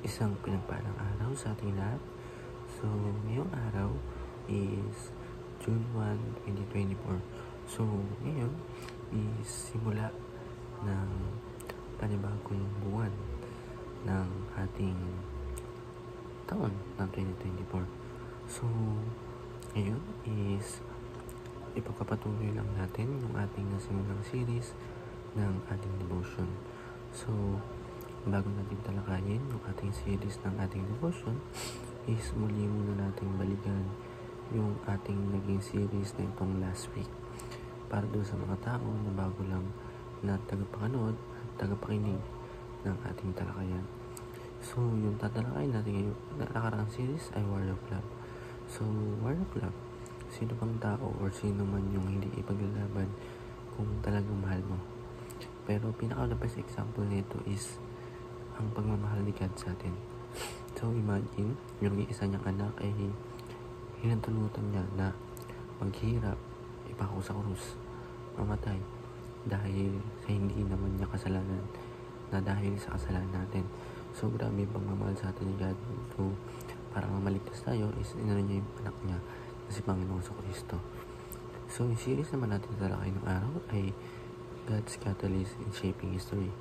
Isang pinagpalang araw sa ating lahat. So, ngayong araw is June 1, 2024. So, ngayon is simula ng panibagong buwan ng ating taon ng 2024. So, ngayon is ipagpapatuloy lang natin yung ating nasimulang series ng ating devotion. So, bago natin talakayin yung ating series ng ating devotion, is muli muna nating balikan yung ating naging series na itong last week para doon sa mga tao na bago lang na tagapanood at tagapakinig ng ating talakayan. So, yung tatalakayin natin ngayon na nakaraang series ay Warrior Club. So, Warrior Club, sino bang tao or sino man yung hindi ipaglalaban kung talagang mahal mo. Pero pinaka-best example nito is ang pagmamahal ni God sa atin. So imagine, yung isa niyang anak ay hinantulutan niya na maghirap, ipako sa krus, mamatay dahil sa hindi naman niya kasalanan, na dahil sa kasalanan natin. So grabe yung pagmamahal sa atin ni God. So para maligtas tayo is inano niya yung anak niya na si Panginoong Kristo. So yung series naman natin talakay ng araw ay God's Catalyst in Shaping History.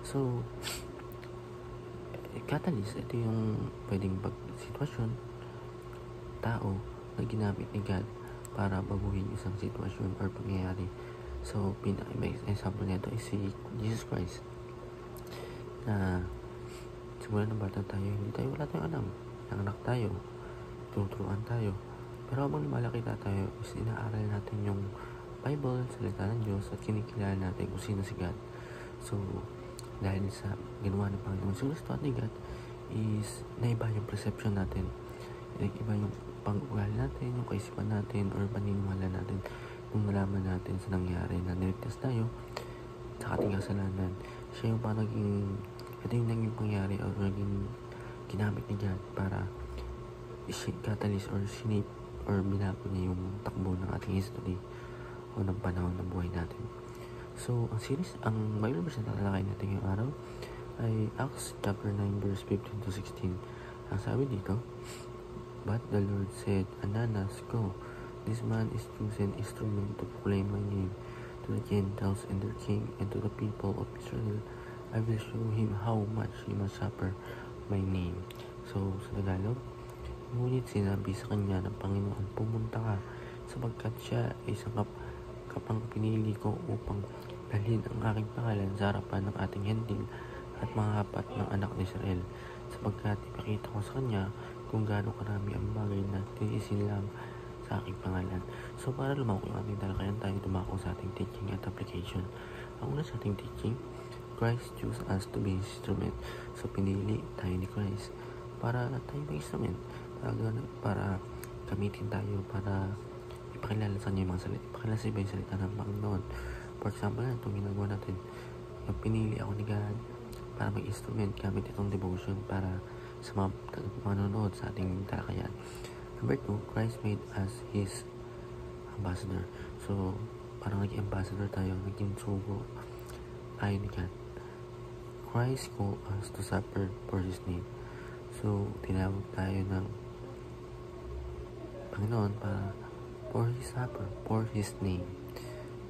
So catalyst, ito yung pwedeng sitwasyon, tao na ginamit ni God para baguhin isang sitwasyon or pangyayari. So, example nito is si Jesus Christ. Na simula ng bata tayo, wala tayong alam. Nanganak tayo, tuturuan tayo. Pero habang lumalaki tayo, is inaaral natin yung Bible, salita ng Diyos, at kinikilala natin kung sino si God. So, dahil sa ginawa ng Panginoon Kristo at ni God is naiba yung perception natin, iba yung pag-ugali natin, yung kaisipan natin or paniniwala natin nung nalaman natin sa nangyari na niligtas tayo sa ating kasalanan. Siya yung parang ito yung naging pangyari or naging ginamit ni God para catalyst or shape or binago niya yung takbo ng ating history o ng panahon ng buhay natin. So, ang Bible verse na tatalakay natin ngayong araw ay Acts chapter 9 verse 15 to 16. Ang sabi dito, "But the Lord said, Ananias, go. This man is chosen instrument to proclaim my name to the Gentiles and their king, and to the people of Israel. I will show him how much he must suffer my name." So, sa Tagalog, ngunit sinabi sa kanya ng Panginoon, "Pumunta ka, sapagkat siya ay isang kapang pinili ko upang dalhin ang aking pangalan sa harapan ng ating hentil at mga kapat ng anak ni Israel, sapagkat ipakita ko sa kanya kung gaano karami ang bagay na tinisin lang sa aking pangalan." So para lumako yung ating talakayan, tayo dumako sa ating teaching at application. Ang una sa ating teaching, Christ chose us to be instrument. So pinili tayo ni Christ para tayo mag-instrument, para gamitin tayo, para ipakilala sa kanya yung mga salita, ipakilala sa iba yung salita ng Panginoon. For example, itong ginagawa natin, yung pinili ako ni God para mag-instrument gamit itong devotion para sa mga manonood sa ating talakayan. Number 2, Christ made us His ambassador. So, parang naging ambassador tayo, naging sugo tayo ni God. Christ called us to suffer for His name. So, tinawag tayo ng Panginoon para for His name.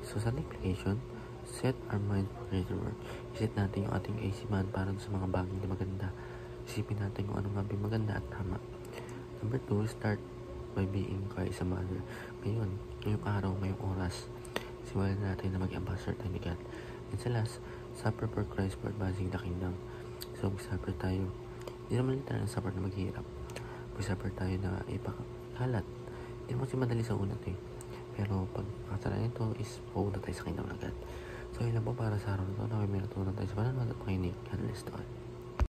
So, sa application, set our mind for greater work. Isit natin yung ating kaisipan para sa mga bagay na maganda. Isipin natin kung anong mga maganda at tama. Number 2, start by being Christ a mother. Ngayong araw, ngayong oras, simulan natin na mag-ambassador tayo ni God. And sa last, suffer for Christ for advancing the kingdom. So, mag-suffer tayo. Hindi naman literal na suffer na maghihirap. Mag-suffer tayo na ipakalat. Hindi mo kasi madali sa unat eh. Pero pag kasalanan ito is puuna tayo sa kingdom ng God. So, yun lang po para sa araw na ito. Naway may natutunan tayo sa pananood at pakinig. God bless to all.